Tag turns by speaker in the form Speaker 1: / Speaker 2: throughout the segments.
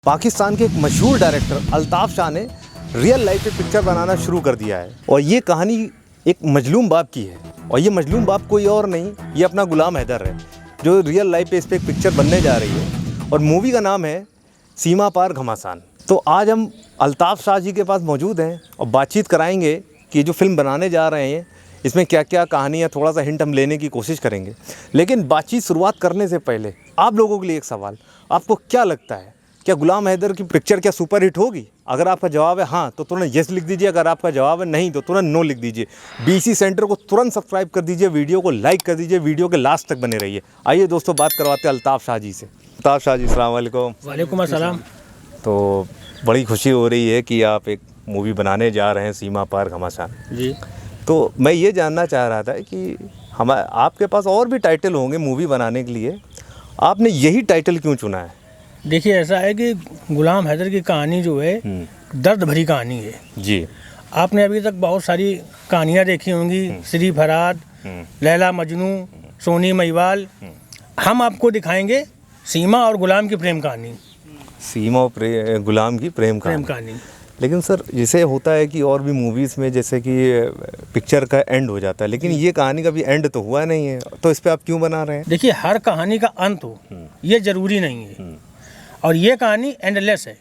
Speaker 1: पाकिस्तान के एक मशहूर डायरेक्टर अल्ताफ़ शाह ने रियल लाइफ पे पिक्चर बनाना शुरू कर दिया है और ये कहानी एक मजलूम बाप की है और ये मजलूम बाप कोई और नहीं, ये अपना गुलाम हैदर है जो रियल लाइफ पे इस पर एक पिक्चर बनने जा रही है और मूवी का नाम है सीमा पार घमासान। तो आज हम अल्ताफ़ शाह जी के पास मौजूद हैं और बातचीत कराएंगे कि जो फिल्म बनाने जा रहे हैं इसमें क्या क्या कहानी है, थोड़ा सा हिंट हम लेने की कोशिश करेंगे। लेकिन बातचीत शुरुआत करने से पहले आप लोगों के लिए एक सवाल, आपको क्या लगता है क्या गुलाम हैदर की पिक्चर क्या सुपर हिट होगी? अगर आपका जवाब है हाँ तो तुरंत यस लिख दीजिए, अगर आपका जवाब है नहीं तो तुरंत नो लिख दीजिए। बीसी सेंटर को तुरंत सब्सक्राइब कर दीजिए, वीडियो को लाइक कर दीजिए, वीडियो के लास्ट तक बने रहिए। आइए दोस्तों बात करवाते हैं अल्ताफ़ शाह जी से। अल्ताफ़ शाह जी अस्सलाम वालेकुम।
Speaker 2: वालेकुम अस्सलाम।
Speaker 1: तो बड़ी खुशी हो रही है कि आप एक मूवी बनाने जा रहे हैं सीमा पार घमासान
Speaker 2: जी।
Speaker 1: तो मैं ये जानना चाह रहा था कि आपके पास और भी टाइटल होंगे मूवी बनाने के लिए, आपने यही टाइटल क्यों चुना है?
Speaker 2: देखिए ऐसा है कि गुलाम हैदर की कहानी जो है दर्द भरी कहानी है
Speaker 1: जी।
Speaker 2: आपने अभी तक बहुत सारी कहानियाँ देखी होंगी, श्री फरहाद, लैला मजनू, सोनी महिवाल। हम आपको दिखाएंगे सीमा और गुलाम की प्रेम कहानी।
Speaker 1: सीमा और गुलाम की प्रेम कहानी। लेकिन सर जैसे होता है कि और भी मूवीज़ में जैसे कि पिक्चर का एंड हो जाता है, लेकिन ये कहानी का भी एंड तो हुआ नहीं है, तो इस पे आप क्यों बना रहे हैं?
Speaker 2: देखिए हर कहानी का अंत हो ये ज़रूरी नहीं है और ये कहानी एंडलेस है,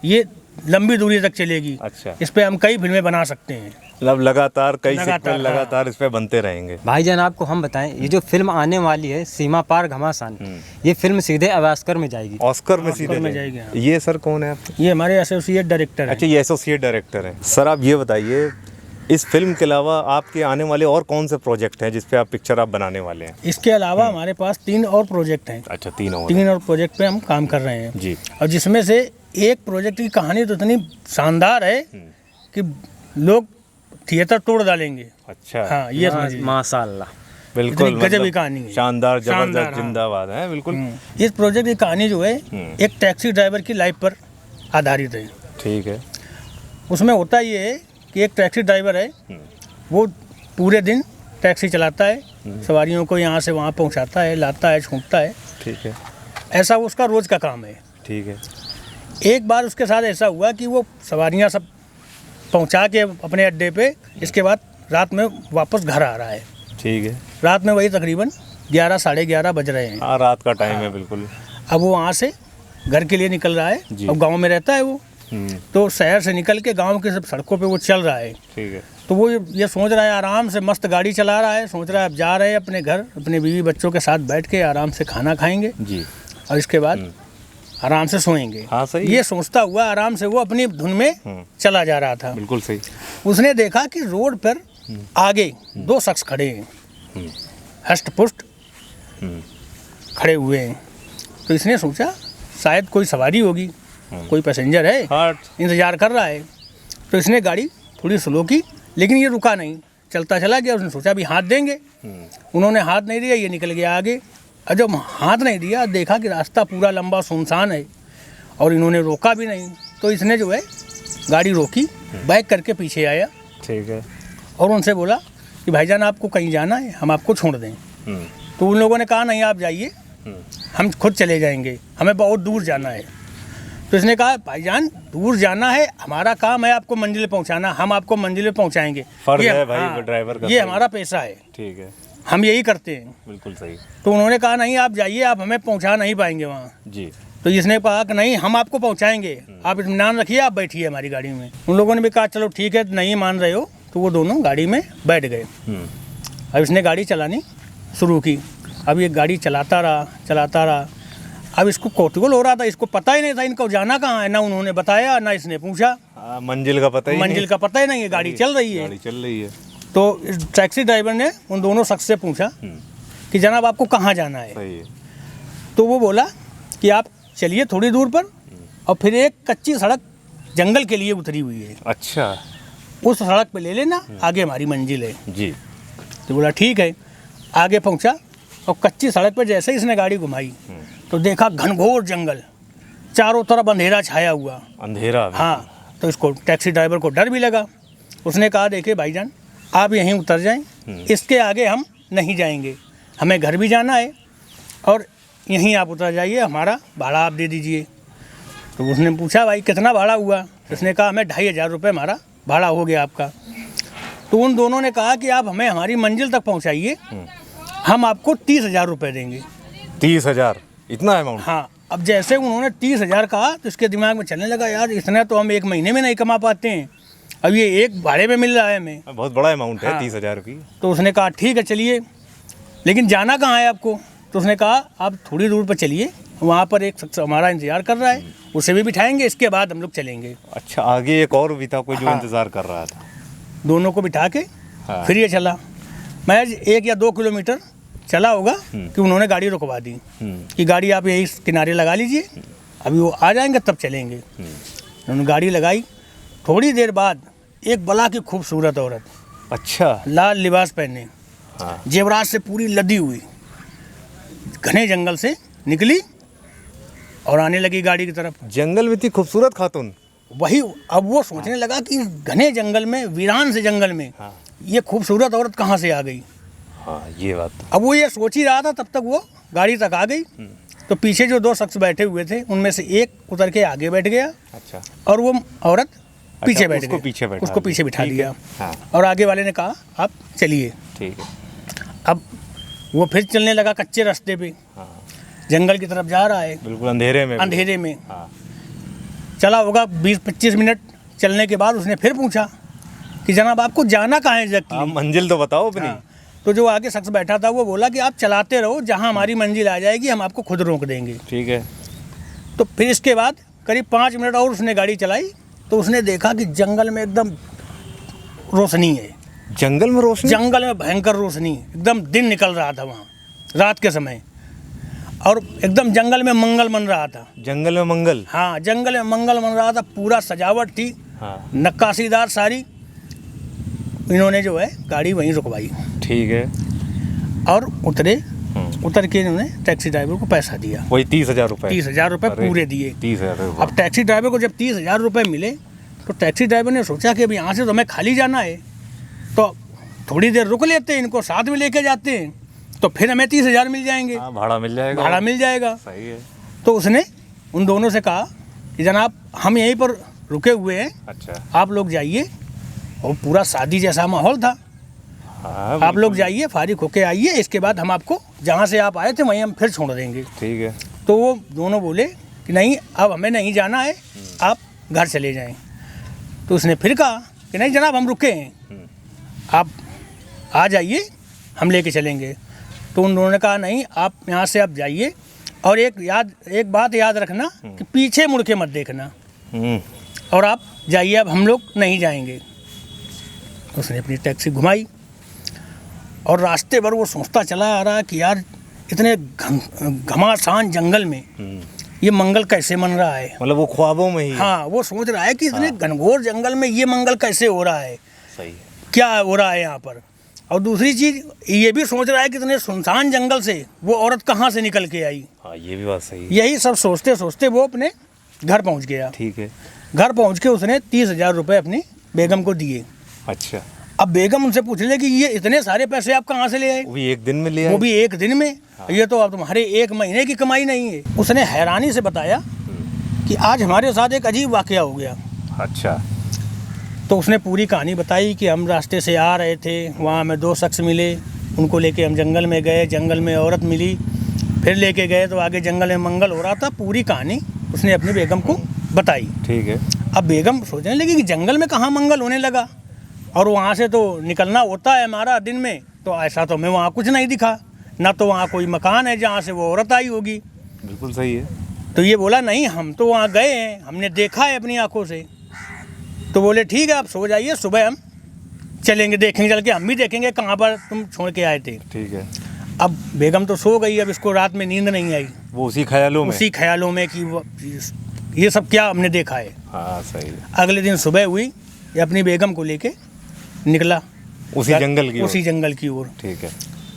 Speaker 2: ये लंबी दूरी तक चलेगी।
Speaker 1: अच्छा।
Speaker 2: इस पे हम कई फिल्में बना सकते हैं,
Speaker 1: मतलब लगातार कई सीक्वल लगातार इस पे बनते रहेंगे।
Speaker 3: भाईजान आपको हम बताएं, ये जो फिल्म आने वाली है सीमा पार घमासान, ये फिल्म सीधे ऑस्कर में जाएगी।
Speaker 1: ऑस्कर में सीधे
Speaker 2: में जाएगी। हाँ।
Speaker 1: ये सर कौन है आपके?
Speaker 2: ये हमारे एसोसिएट डायरेक्टर हैं।
Speaker 1: अच्छा, ये एसोसिएट डायरेक्टर हैं। सर आप ये बताइए इस फिल्म के अलावा आपके आने वाले और कौन से प्रोजेक्ट हैं जिस पे आप पिक्चर आप बनाने वाले हैं?
Speaker 2: इसके अलावा हमारे पास 3 और प्रोजेक्ट हैं।
Speaker 1: अच्छा, 3
Speaker 2: और प्रोजेक्ट पे हम काम कर रहे हैं
Speaker 1: जी।
Speaker 2: और जिसमें से एक प्रोजेक्ट की कहानी तो इतनी शानदार है कि लोग थिएटर तोड़ डालेंगे।
Speaker 1: अच्छा।
Speaker 2: हाँ, ये समझिए।
Speaker 3: माशाल्लाह,
Speaker 1: बिल्कुल
Speaker 2: गजब की कहानी है,
Speaker 1: शानदार जबरदस्त
Speaker 2: हाँ।
Speaker 1: जिंदाबाद है बिल्कुल।
Speaker 2: इस प्रोजेक्ट की कहानी जो है एक टैक्सी ड्राइवर की लाइफ पर आधारित है।
Speaker 1: ठीक है।
Speaker 2: उसमें होता ये है कि एक टैक्सी ड्राइवर है, वो पूरे दिन टैक्सी चलाता है, सवारियों को यहाँ से वहाँ पहुँचाता है, लाता है, छोड़ता है।
Speaker 1: ठीक है।
Speaker 2: ऐसा उसका रोज़ का काम है।
Speaker 1: ठीक है।
Speaker 2: एक बार उसके साथ ऐसा हुआ कि वो सवारियाँ सब पहुँचा के अपने अड्डे पे, इसके बाद रात में वापस घर आ रहा है।
Speaker 1: ठीक है।
Speaker 2: रात में वही तकरीबन 11 साढ़े 11 बज रहे हैं।
Speaker 1: हाँ, रात का टाइम है बिल्कुल।
Speaker 2: अब वो वहाँ से घर के लिए निकल रहा है। अब गांव में रहता है वो, तो शहर से निकल के गांव के सब सड़कों पे वो चल रहा है।
Speaker 1: ठीक है।
Speaker 2: तो वो ये सोच रहा है, आराम से मस्त गाड़ी चला रहा है, सोच रहा है अब जा रहे हैं अपने घर, अपने बीवी बच्चों के साथ बैठ के आराम से खाना खाएंगे
Speaker 1: जी
Speaker 2: और इसके बाद आराम से सोएंगे।
Speaker 1: हाँ, सही।
Speaker 2: ये सोचता हुआ आराम से वो अपनी धुन में चला जा रहा था।
Speaker 1: बिल्कुल सही।
Speaker 2: उसने देखा कि रोड पर आगे 2 शख्स खड़े हैं, हष्ट पुष्ट खड़े हुए हैं। तो इसने सोचा शायद कोई सवारी होगी, कोई पैसेंजर है, इंतजार कर रहा है। तो इसने गाड़ी थोड़ी स्लो की, लेकिन ये रुका नहीं, चलता चला गया। उसने सोचा अभी हाथ देंगे, उन्होंने हाथ नहीं दिया, ये निकल गया आगे। और जब हाथ नहीं दिया, देखा कि रास्ता पूरा लंबा सुनसान है और इन्होंने रोका भी नहीं, तो इसने जो है गाड़ी रोकी, बैक करके पीछे आया।
Speaker 1: ठीक है।
Speaker 2: और उनसे बोला कि भाईजान आपको कहीं जाना है, हम आपको छोड़ दें। तो उन लोगों ने कहा नहीं आप जाइए, हम खुद चले जाएंगे, हमें बहुत दूर जाना है। तो इसने कहा भाईजान दूर जाना है, हमारा काम है आपको मंजिल पहुंचाना, हम आपको मंजिल पहुंचाएंगे।
Speaker 1: फर्ज है भाई ड्राइवर का,
Speaker 2: ये हमारा पेशा है।
Speaker 1: ठीक है।
Speaker 2: हम यही करते हैं।
Speaker 1: बिल्कुल सही।
Speaker 2: तो उन्होंने कहा नहीं आप जाइए, आप हमें पहुंचा नहीं पाएंगे वहाँ
Speaker 1: जी।
Speaker 2: तो इसने कहा कि नहीं हम आपको पहुंचाएंगे, आप इत्मीनान रखिए, आप बैठिए हमारी गाड़ी में। उन लोगों ने भी कहा चलो ठीक है, नहीं मान रहे हो, तो वो दोनों गाड़ी में बैठ गए। अब इसने गाड़ी चलानी शुरू की। अब ये गाड़ी चलाता रहा। अब इसको कौतूहल हो रहा था, इसको पता ही नहीं था इनको जाना कहाँ है, ना उन्होंने बताया ना इसने पूछा।
Speaker 1: मंजिल का पता ही
Speaker 2: नहीं है, गाड़ी चल रही है। तो इस टैक्सी ड्राइवर ने उन दोनों शख्स से पूछा कि जनाब आपको कहाँ जाना है?
Speaker 1: सही है।
Speaker 2: तो वो बोला कि आप चलिए थोड़ी दूर पर, और फिर एक कच्ची सड़क जंगल के लिए उतरी हुई है।
Speaker 1: अच्छा।
Speaker 2: उस सड़क पे ले लेना, आगे हमारी मंजिल है
Speaker 1: जी।
Speaker 2: तो बोला ठीक है। आगे पहुंचा और कच्ची सड़क पे जैसे ही इसने गाड़ी घुमाई तो देखा घनघोर जंगल, चारों तरफ अंधेरा छाया हुआ।
Speaker 1: अंधेरा?
Speaker 2: हाँ। तो इसको टैक्सी ड्राइवर को डर भी लगा। उसने कहा देखिए भाईजान आप यहीं उतर जाएं, इसके आगे हम नहीं जाएंगे, हमें घर भी जाना है और यहीं आप उतर जाइए, हमारा भाड़ा आप दे दीजिए। तो उसने पूछा भाई कितना भाड़ा हुआ, उसने कहा हमें 2500 रुपये हमारा भाड़ा हो गया आपका। तो उन दोनों ने कहा कि आप हमें हमारी मंजिल तक पहुंचाइए, हम आपको 30,000 रुपये देंगे।
Speaker 1: 30,000 इतना अमाउंट?
Speaker 2: हाँ। अब जैसे उन्होंने 30,000 कहा तो इसके दिमाग में चलने लगा यार इतना तो हम एक महीने में नहीं कमा पाते हैं, अब ये एक भाड़े में मिल रहा है हमें,
Speaker 1: बहुत बड़ा अमाउंट है।
Speaker 2: हाँ।
Speaker 1: 30,000 रुपये।
Speaker 2: तो उसने कहा ठीक है चलिए, लेकिन जाना कहाँ है आपको? तो उसने कहा आप थोड़ी दूर पर चलिए, वहाँ पर एक शख्स हमारा इंतज़ार कर रहा है, उसे भी बिठाएंगे, इसके बाद हम लोग चलेंगे।
Speaker 1: अच्छा, आगे एक और भी था कोई जो
Speaker 2: हाँ।
Speaker 1: इंतज़ार कर रहा था?
Speaker 2: दोनों को बिठा के
Speaker 1: हाँ।
Speaker 2: फिर ये चला। मैं 1 या 2 किलोमीटर चला होगा कि उन्होंने गाड़ी रुकवा दी कि गाड़ी आप यही किनारे लगा लीजिए, अभी वो आ जाएंगे तब चलेंगे। उन्होंने गाड़ी लगाई। थोड़ी देर बाद एक बला की खूबसूरत औरत,
Speaker 1: अच्छा।
Speaker 2: लाल लिबास पहने,
Speaker 1: हाँ।
Speaker 2: जेवरात से पूरी लदी हुई, घने जंगल से निकली और आने लगी गाड़ी की तरफ।
Speaker 1: जंगल में थी खूबसूरत खातून?
Speaker 2: वही अब वो सोचने लगा कि घने जंगल में, वीरान से जंगल में
Speaker 1: हाँ।
Speaker 2: ये खूबसूरत औरत कहाँ से आ गई।
Speaker 1: हाँ, ये बात तो।
Speaker 2: अब वो ये सोच ही रहा था, तब तक वो गाड़ी तक आ गई। तो पीछे जो 2 शख्स बैठे हुए थे उनमें से एक उतर के आगे बैठ गया
Speaker 1: अच्छा।
Speaker 2: और वो औरत पीछे बैठ
Speaker 1: उसको
Speaker 2: गई।
Speaker 1: पीछे बैठा
Speaker 2: उसको
Speaker 1: दिया।
Speaker 2: पीछे बिठा
Speaker 1: ठीक है।
Speaker 2: दिया।
Speaker 1: हाँ।
Speaker 2: और आगे वाले ने कहा आप चलिए।
Speaker 1: ठीक है।
Speaker 2: अब वो फिर चलने लगा कच्चे रास्ते पे,
Speaker 1: हाँ।
Speaker 2: जंगल की तरफ जा रहा है,
Speaker 1: बिल्कुल अंधेरे में।
Speaker 2: अंधेरे में।
Speaker 1: हाँ।
Speaker 2: चला होगा 20-25 मिनट चलने के बाद उसने फिर पूछा कि जनाब आपको जाना कहाँ है
Speaker 1: आप
Speaker 2: एग्जैक्टली?
Speaker 1: मंजिल तो बताओ अपनी।
Speaker 2: हाँ। तो जो आगे शख्स बैठा था वो बोला कि आप चलाते रहो, जहाँ हमारी मंजिल आ जाएगी हम आपको खुद रोक देंगे।
Speaker 1: ठीक है।
Speaker 2: तो फिर इसके बाद करीब 5 मिनट और उसने गाड़ी चलाई तो उसने देखा कि जंगल में एकदम रोशनी है।
Speaker 1: जंगल में रोशनी?
Speaker 2: जंगल में भयंकर रोशनी, एकदम दिन निकल रहा था वहाँ रात के समय, और एकदम जंगल में मंगल मन रहा था।
Speaker 1: जंगल में मंगल?
Speaker 2: हाँ, जंगल में मंगल मन रहा था, पूरा सजावट थी।
Speaker 1: हाँ।
Speaker 2: नक्काशीदार सारी। इन्होंने जो है गाड़ी वहीं रुकवाई
Speaker 1: ठीक है।
Speaker 2: और उतर के इन्होंने टैक्सी ड्राइवर को पैसा दिया।
Speaker 1: वही 30,000 रुपये?
Speaker 2: 30,000 रुपये
Speaker 1: अरे,
Speaker 2: पूरे दिए।
Speaker 1: 30,000 रुपये।
Speaker 2: अब टैक्सी ड्राइवर को जब 30,000 रुपये मिले तो टैक्सी ड्राइवर ने सोचा कि अब यहाँ से तो हमें खाली जाना है, तो थोड़ी देर रुक लेते हैं, इनको साथ में लेके जाते हैं, तो फिर हमें 30,000 मिल जाएंगे।
Speaker 1: हाँ, भाड़ा मिल जाएगा।
Speaker 2: भाड़ा मिल जाएगा।
Speaker 1: सही है।
Speaker 2: तो उसने उन दोनों से कहा कि जनाब हम यहीं पर रुके हुए हैं,
Speaker 1: अच्छा।
Speaker 2: आप लोग जाइए। और पूरा शादी जैसा माहौल था।
Speaker 1: हाँ,
Speaker 2: आप लोग जाइए, फारिग होके आइए, इसके बाद हम आपको जहाँ से आप आए थे वहीं हम फिर छोड़ देंगे।
Speaker 1: ठीक है।
Speaker 2: तो वो दोनों बोले कि नहीं अब हमें नहीं जाना है, आप घर चले जाएं। तो उसने फिर कहा कि नहीं जनाब हम रुके हैं, आप आ जाइए, हम लेके चलेंगे। तो उन दोनों ने कहा नहीं आप यहाँ से आप जाइए, और एक बात याद रखना कि पीछे मुड़ के मत देखना, और आप जाइए, अब हम लोग नहीं जाएंगे। उसने अपनी टैक्सी घुमाई और रास्ते भर वो सोचता चला आ रहा कि यार इतने घमासान जंगल में ये मंगल कैसे मन रहा है।
Speaker 1: मतलब वो ख्वाबों में ही?
Speaker 2: हाँ, वो सोच रहा है कि इतने घनघोर जंगल में ये मंगल कैसे हो रहा है,
Speaker 1: सही है।
Speaker 2: क्या हो रहा है यहाँ पर। और दूसरी चीज़ ये भी सोच रहा है कि इतने सुनसान जंगल से वो औरत कहाँ से निकल के आई।
Speaker 1: हाँ, ये भी बात सही है।
Speaker 2: यही सब सोचते सोचते वो अपने घर पहुँच गया।
Speaker 1: ठीक है।
Speaker 2: घर पहुँच के उसने 30,000 रुपये अपनी बेगम को दिए।
Speaker 1: अच्छा।
Speaker 2: अब बेगम उनसे पूछ ले कि ये इतने सारे पैसे आप कहाँ से ले आए?
Speaker 1: वो भी एक दिन में लिया?
Speaker 2: वो भी एक दिन में? ये तो अब तुम्हारे 1 महीने की कमाई नहीं है। उसने हैरानी से बताया कि आज हमारे साथ एक अजीब वाकया हो गया।
Speaker 1: अच्छा।
Speaker 2: तो उसने पूरी कहानी बताई कि हम रास्ते से आ रहे थे, वहाँ हमें 2 शख्स मिले, उनको लेके हम जंगल में गए, जंगल में औरत मिली, फिर लेके गए तो आगे जंगल में मंगल हो रहा था। पूरी कहानी उसने अपनी बेगम को बताई।
Speaker 1: ठीक है।
Speaker 2: अब बेगम सोचने लगी कि जंगल में कहाँ मंगल होने लगा, और वहाँ से तो निकलना होता है हमारा दिन में, तो ऐसा तो हमें वहाँ कुछ नहीं दिखा, ना तो वहाँ कोई मकान है जहाँ से वो औरत आई होगी।
Speaker 1: बिल्कुल सही है।
Speaker 2: तो ये बोला नहीं हम तो वहाँ गए हैं, हमने देखा है अपनी आंखों से। तो बोले ठीक है आप सो जाइए, सुबह हम चलेंगे, देखेंगे, चल के हम भी देखेंगे कहाँ पर तुम छोड़ के आए थे।
Speaker 1: ठीक है।
Speaker 2: अब बेगम तो सो गई, अब इसको रात में नींद नहीं आई,
Speaker 1: वो उसी ख्यालों में
Speaker 2: कि ये सब क्या हमने देखा है।
Speaker 1: हाँ, सही है।
Speaker 2: अगले दिन सुबह हुई, ये अपनी बेगम को लेके निकला
Speaker 1: उसी जंगल की ओर। ठीक है।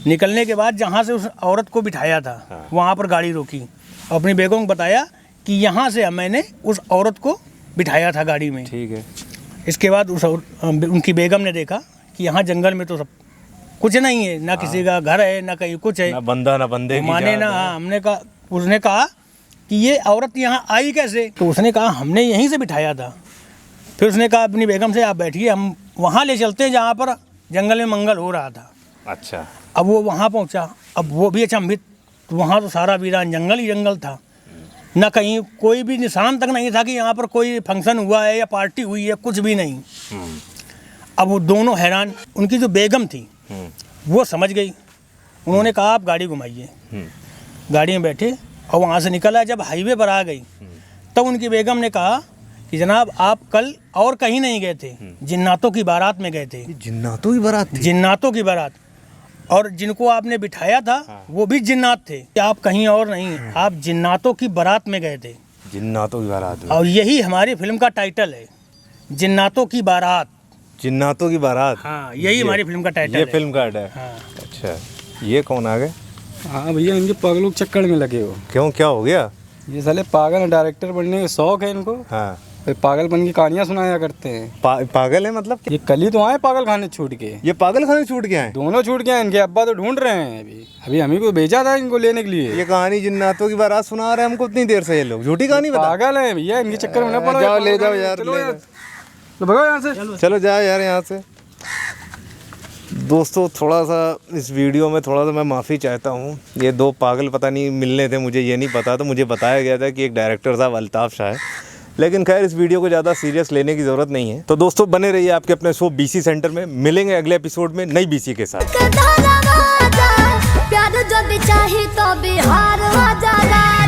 Speaker 2: निकलने के बाद जहाँ से उस औरत को बिठाया था,
Speaker 1: हाँ।
Speaker 2: वहाँ पर गाड़ी रोकी और अपनी बेगम को बताया कि यहाँ से मैंने उस औरत को बिठाया था गाड़ी में।
Speaker 1: ठीक है।
Speaker 2: इसके बाद उनकी बेगम ने देखा कि यहाँ जंगल में तो सब कुछ नहीं है, ना किसी का घर है, ना कहीं कुछ है,
Speaker 1: ना बंदा ना बंदे की
Speaker 2: माने
Speaker 1: जान
Speaker 2: ना।
Speaker 1: है।
Speaker 2: हाँ, उसने कहा कि ये औरत यहाँ आई कैसे। तो उसने कहा हमने यहीं से बिठाया था। फिर उसने कहा अपनी बेगम से आप बैठिए, हम वहाँ ले चलते हैं जहाँ पर जंगल में मंगल हो रहा था।
Speaker 1: अच्छा।
Speaker 2: अब वो वहाँ पहुँचा, अब वो भी अचंभित, तो वहाँ तो सारा वीरान जंगल ही जंगल था, न कहीं कोई भी निशान तक नहीं था कि यहाँ पर कोई फंक्शन हुआ है या पार्टी हुई है, कुछ भी नहीं। अब वो दोनों हैरान। उनकी जो बेगम थी वो समझ गई, उन्होंने कहा आप गाड़ी घुमाइए। गाड़ी में बैठे और वहाँ से निकला। जब हाईवे पर आ गई तब उनकी बेगम ने कहा कि जनाब आप कल और कहीं नहीं गए थे, जिन्नातों की बारात में गए थे।
Speaker 1: जिन्नातों की बारात थी?
Speaker 2: जिन्नातों की बारात, और जिनको आपने बिठाया था वो भी जिन्नात थे। आप कहीं और नहीं, आप जिन्नातों की बारात में गए थे।
Speaker 1: जिन्नातों की बारात में।
Speaker 2: और यही हमारी फिल्म का टाइटल है, जिन्नातों की बारात।
Speaker 1: जिन्नातों की बारात।
Speaker 2: हाँ, यही हमारी फिल्म का टाइटल
Speaker 1: ये
Speaker 2: है।
Speaker 1: फिल्म का है।
Speaker 2: हाँ।
Speaker 1: अच्छा, ये कौन आ गए?
Speaker 4: हाँ भैया, इनके पागलों के चक्कर में लगे हो।
Speaker 1: क्यों, क्या हो गया?
Speaker 4: ये साले पागल डायरेक्टर बनने के शौक है इनको।
Speaker 1: हाँ।
Speaker 4: फिर पागलपन की कहानियां सुनाया करते हैं।
Speaker 1: पागल है मतलब?
Speaker 4: ये कल ही तो आए पागल खाने छूट के।
Speaker 1: ये पागल खाने छूट गया है?
Speaker 4: दोनों छूट गए। इनके अब्बा तो ढूंढ रहे हैं। अभी हम ही को भेजा था इनको लेने के लिए।
Speaker 1: ये कहानी जिन्नातों की बारात सुना रहे हैं हमको इतनी देर से। ये लोग झूठी कहानी बता।
Speaker 4: पागल है भैया, इनके चक्कर में ना पड़ो।
Speaker 1: जाओ, ले जाओ यार,
Speaker 4: चलो
Speaker 1: ले
Speaker 4: यार।
Speaker 1: जाओ।
Speaker 4: तो भगो यहाँ से।
Speaker 1: चलो जाओ यार यहाँ से। दोस्तों, थोड़ा सा इस वीडियो में थोड़ा सा मैं माफ़ी चाहता हूँ। ये दो पागल पता नहीं मिलने थे, मुझे ये नहीं पता था। मुझे बताया गया था कि एक डायरेक्टर साहब अल्ताफ़ शाह है, लेकिन खैर इस वीडियो को ज़्यादा सीरियस लेने की ज़रूरत नहीं है। तो दोस्तों बने रहिए आपके अपने शो BC सेंटर में। मिलेंगे अगले एपिसोड में नई BC के साथ।
Speaker 5: प्यार जो चाहे तो बिहार आ जाना।